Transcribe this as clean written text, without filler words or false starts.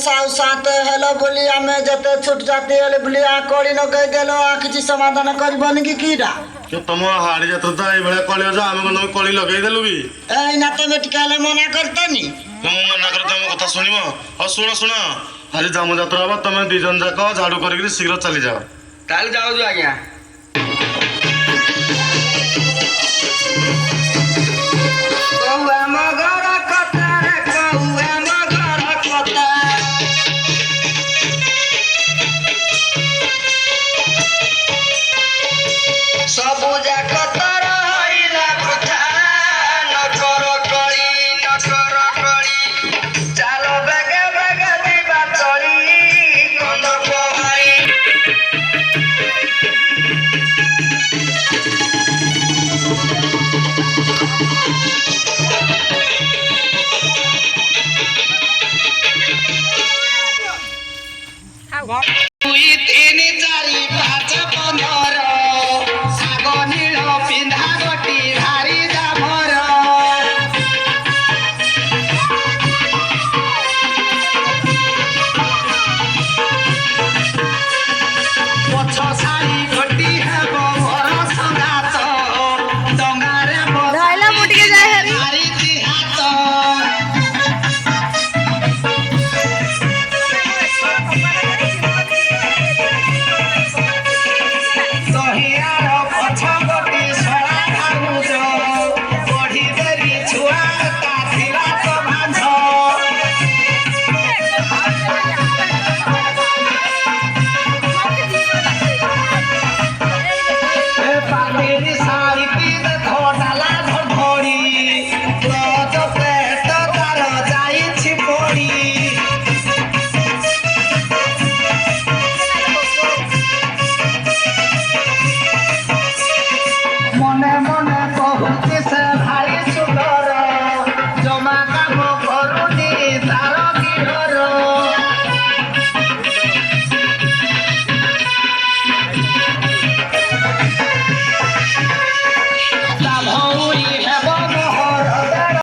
साउ साते हेलो बोली आमे जते छुट जाती हेले बोली आ कड़ी न कह देलो आ किछि समाधान करबन कि कीरा के तुम हाड़ी जात्रा तो ये बेला कली जा आम तुम कली लगे देलु भी ए ना तो मेटिकाले मना करतनी तुम मना कर तुम कथा सुनिबो और सुनो सुनो आज जाम जात्रा हबो तुम दी जन जाक झाड़ू करके शीघ्र चली जाओ ताल जाओ जो आज्ञा कौआ मगर कता रे कौआ मगर कता सबुजा कतर हइला बुझा न कर करी चालो बेगे बेगे दिबा चली कोन पहाड़ी